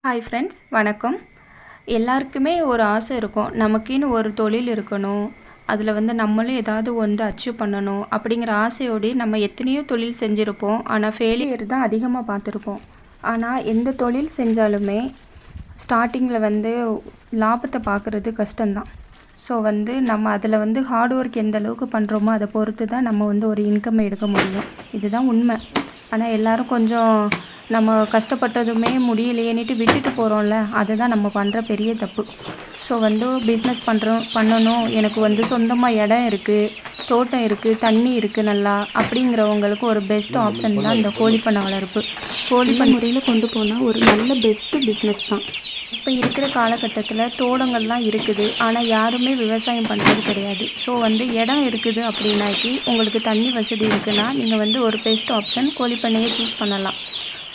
Hi friends, வணக்கம். எல்லாருக்குமே ஒரு ஆசை இருக்கும். நமக்குன்னு ஒரு தொழில் இருக்கணும், அதில் நம்மளும் ஏதாவது அச்சீவ் பண்ணணும் அப்படிங்கிற ஆசையோடு நம்ம எத்தனையோ தொழில் செஞ்சுருப்போம். ஆனால் ஃபெயிலியர் தான் அதிகமாக பார்த்துருப்போம். ஆனால் எந்த தொழில் செஞ்சாலுமே ஸ்டார்டிங்கில் லாபத்தை பார்க்குறது கஷ்டம்தான். ஸோ நம்ம அதில் ஹார்ட் ஒர்க் எந்த அளவுக்கு பண்ணுறோமோ அதை பொறுத்து தான் நம்ம ஒரு இன்கம் எடுக்க முடியும். இதுதான் உண்மை. ஆனால் எல்லோரும் கொஞ்சம் நம்ம கஷ்டப்பட்டதுமே முடியலையேன்னுட்டு விட்டுட்டு போகிறோம்ல, அதுதான் நம்ம பண்ணுற பெரிய தப்பு. ஸோ பிஸ்னஸ் பண்ணணும், எனக்கு சொந்தமாக இடம் இருக்குது, தோட்டம் இருக்குது, தண்ணி இருக்குது நல்லா அப்படிங்கிறவங்களுக்கு ஒரு பெஸ்ட் ஆப்ஷன் தான் இந்த கோழிப்பண்ணை வளர்ப்பு. கோழிப்பண்ணை முறையில் கொண்டு போனால் ஒரு நல்ல பெஸ்ட்டு பிஸ்னஸ் தான். இப்போ இருக்கிற காலகட்டத்தில் தோட்டங்கள்லாம் இருக்குது, ஆனால் யாருமே விவசாயம் பண்ணுறது கிடையாது. ஸோ இடம் இருக்குது அப்படின்னாக்கி உங்களுக்கு தண்ணி வசதி இருக்குன்னா நீங்கள் ஒரு பெஸ்ட் ஆப்ஷன் கோழிப்பண்ணையை சூஸ் பண்ணலாம்.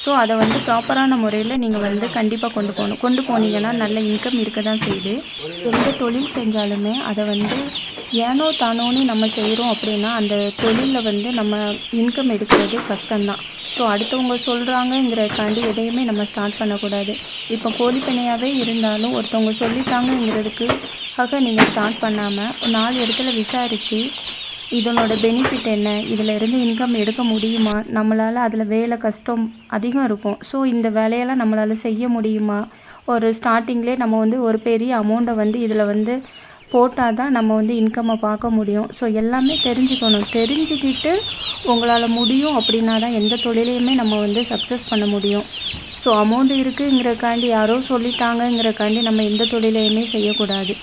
ஸோ அதை ப்ராப்பரான முறையில் நீங்கள் கண்டிப்பாக கொண்டு போனீங்கன்னா நல்ல இன்கம் இருக்க தான் செய்யுது. எந்த தொழில் செஞ்சாலுமே அதை ஏனோ தானோன்னு நம்ம செய்கிறோம் அப்படின்னா அந்த தொழிலில் நம்ம இன்கம் எடுக்கிறது கஷ்டம்தான். ஸோ அடுத்தவங்க சொல்கிறாங்கங்கிறதுக்காண்டி எதையுமே நம்ம ஸ்டார்ட் பண்ணக்கூடாது. இப்போ கோழிப்பண்ணையாகவே இருந்தாலும் ஒருத்தவங்க சொல்லிட்டாங்கங்கிறதுக்காக நீங்கள் ஸ்டார்ட் பண்ணாமல் 4 இடத்துல விசாரித்து இதனோட பெனிஃபிட் என்ன, இதில் இருந்து இன்கம் எடுக்க முடியுமா, நம்மளால் அதில் வேலை கஷ்டம் அதிகம் இருக்கும். ஸோ இந்த வேலையெல்லாம் நம்மளால் செய்ய முடியுமா, ஒரு ஸ்டார்டிங்லேயே நம்ம ஒரு பெரிய அமௌண்ட்டை இதில் போட்டால் தான் நம்ம இன்கம்மை பார்க்க முடியும். ஸோ எல்லாமே தெரிஞ்சுக்கணும். தெரிஞ்சுக்கிட்டு உங்களால் முடியும் அப்படின்னா தான் எந்த தொழிலையுமே நம்ம சக்ஸஸ் பண்ண முடியும். ஸோ அமௌண்ட் இருக்குங்கிறக்காண்டி யாரோ சொல்லிட்டாங்கங்கிறக்காண்டி நம்ம எந்த தொழிலையுமே செய்யக்கூடாது.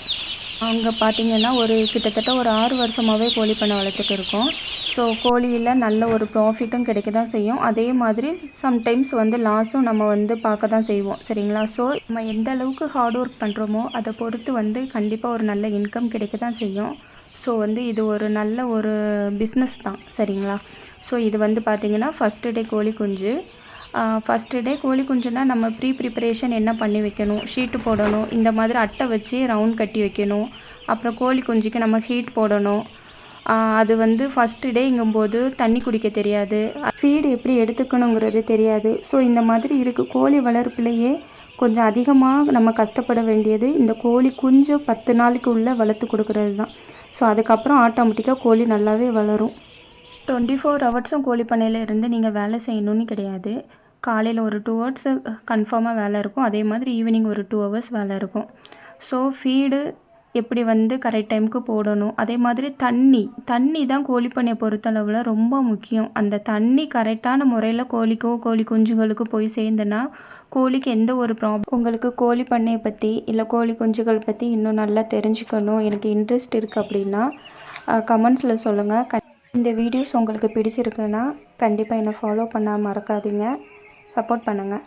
அங்கே பார்த்திங்கன்னா கிட்டத்தட்ட ஒரு 6 வருஷமாகவே கோழி பண்ணை வளர்த்துட்டு இருக்கோம். ஸோ கோழியில் நல்ல ஒரு ப்ராஃபிட்டும் கிடைக்க தான் செய்யும். அதே மாதிரி சம்டைம்ஸ் லாஸும் நம்ம பார்க்க தான் செய்வோம். சரிங்களா? ஸோ நம்ம எந்த அளவுக்கு ஹார்ட் ஒர்க் பண்ணுறோமோ அதை பொறுத்து கண்டிப்பாக ஒரு நல்ல இன்கம் கிடைக்க தான் செய்யும். ஸோ இது ஒரு நல்ல ஒரு பிஸ்னஸ் தான். சரிங்களா? ஸோ இது பார்த்திங்கன்னா ஃபஸ்ட்டு டே கோழி குஞ்சு. ஃபஸ்ட்டு டே கோழி குஞ்சுனா நம்ம ப்ரிப்ரேஷன் என்ன பண்ணி வைக்கணும், ஷீட்டு போடணும், இந்த மாதிரி அட்டை வச்சு ரவுண்ட் கட்டி வைக்கணும். அப்புறம் கோழி குஞ்சுக்கு நம்ம ஹீட் போடணும். அது ஃபஸ்ட்டு டேங்கும்போது தண்ணி குடிக்க தெரியாது, ஃபீடு எப்படி எடுத்துக்கணுங்கிறது தெரியாது. ஸோ இந்த மாதிரி இருக்குது. கோழி வளர்ப்புலையே கொஞ்சம் அதிகமாக நம்ம கஷ்டப்பட வேண்டியது இந்த கோழி குஞ்சு 10 நாளைக்கு உள்ளே வளர்த்து கொடுக்குறது தான். ஸோ அதுக்கப்புறம் ஆட்டோமேட்டிக்காக கோழி நல்லாவே வளரும். 24 ஹவர்ஸும் கோழி பண்ணையில் இருந்து நீங்கள் வேலை செய்யணும்னு கிடையாது. காலையில் ஒரு 2 ஹவர்ஸு கன்ஃபார்மாக வேலை இருக்கும். அதே மாதிரி ஈவினிங் ஒரு 2 ஹவர்ஸ் வேலை இருக்கும். ஸோ ஃபீடு எப்படி கரெக்ட் டைமுக்கு போடணும். அதே மாதிரி தண்ணி தான் கோழி பண்ணையை பொறுத்தளவில் ரொம்ப முக்கியம். அந்த தண்ணி கரெக்டான முறையில் கோழிக்கோ கோழி குஞ்சுகளுக்கு போய் சேர்ந்துன்னா கோழிக்கு எந்த ஒரு ப்ராப்ளம். உங்களுக்கு கோழி பண்ணையை பற்றி இல்லை கோழி குஞ்சுகள் பற்றி இன்னும் நல்லா தெரிஞ்சுக்கணும், எனக்கு இன்ட்ரெஸ்ட் இருக்குது அப்படின்னா கமெண்ட்ஸில் சொல்லுங்கள். இந்த வீடியோஸ் உங்களுக்கு பிடிச்சிருக்குன்னா கண்டிப்பாக என்னை ஃபாலோ பண்ண மறக்காதீங்க. சப்போர்ட் பண்ணுங்கள்.